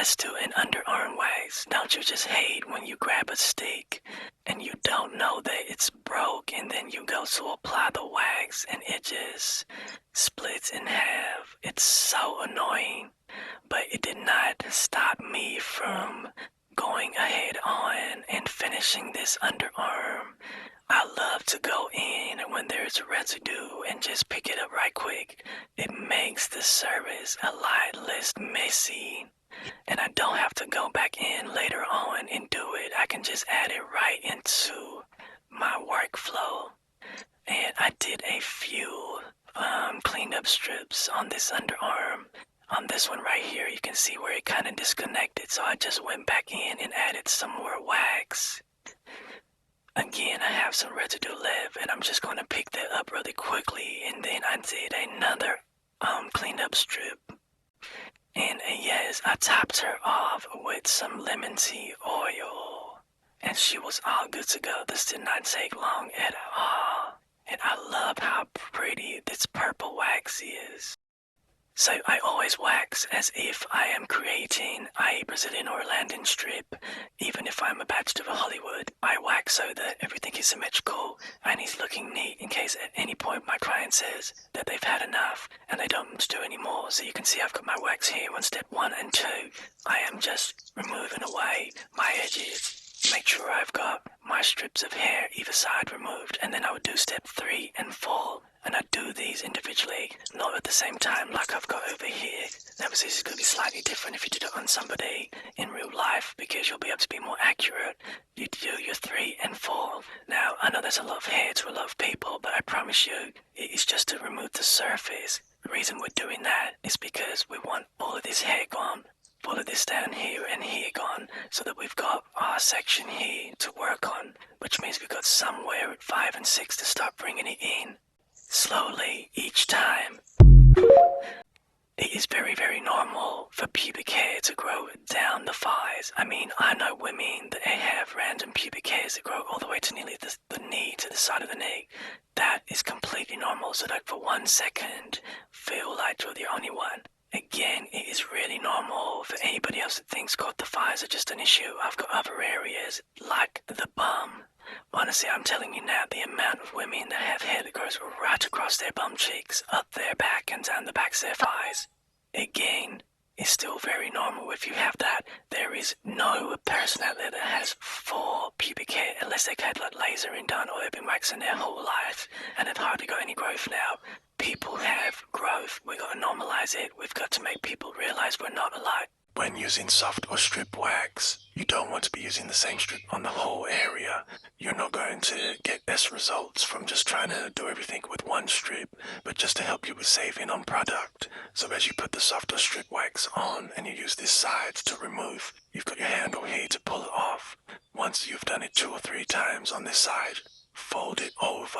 let's do an underarm wax. Don't you just hate when you grab a stick and you don't know that it's broke and then you go to apply the wax and it just splits in half? It's so annoying, but it did not stop me from going ahead on and finishing this underarm. I love to go in when there's residue and just pick it up right quick. It makes the service a lot less messy, and I don't have to go back in later on and do it. I can just add it right into my workflow. And I did a few cleaned up strips on this underarm. On this one right here, you can see where it kind of disconnected, so I just went back in and added some more wax. Again, I have some residue left, and I'm just going to pick that up really quickly, and then I did another clean up strip. And yes, I topped her off with some lemon tea oil, and she was all good to go. This did not take long at all, and I love how pretty this purple wax is. So I always wax as if I am creating a Brazilian or Orlandan strip. Even if I'm attached to Hollywood, I wax so that everything is symmetrical and is looking neat in case at any point my client says that they've had enough and they don't want to do anymore. So you can see I've got my wax here on step 1 and 2. I am just removing away my edges. Make sure I've got my strips of hair either side removed, and then I would do step 3 and 4, and I do these individually, not at the same time like I've got over here. Now this is going to be slightly different if you did it on somebody in real life, because you'll be able to be more accurate. You do your 3 and 4. Now I know there's a lot of hair to a lot of people, but I promise you it is just to remove the surface. The reason we're doing that is because we want all of this hair gone, all of this down here and here gone, so that we've got our section here to work on, which means we've got somewhere at 5 and 6 to start bringing it in slowly each time. It is very, very normal for pubic hair to grow down the thighs. I mean, I know women that have random pubic hairs that grow all the way to nearly the knee, to the side of the neck. That is completely normal, so like for 1 second, feel like you're the only one. Again, it is really normal for anybody else that thinks the thighs are just an issue. I've got other areas, like the bum. Honestly, I'm telling you now, the amount of women that have hair that grows right across their bum cheeks, up their back and down the backs of their thighs, again, is still very normal if you have that. There is no person out there that has full pubic hair unless they've had like lasering done or they've been waxing their whole life and they've hardly got any growth now. People have growth. We've got to normalize it. We've got to make people realize we're not alike. When using soft or strip wax, you don't want to be using the same strip on the whole area. You're not going to get best results from just trying to do everything with one strip, but just to help you with saving on product. So as you put the soft or strip wax on and you use this side to remove, you've got your handle here to pull it off. Once you've done it 2 or 3 times on this side, fold it over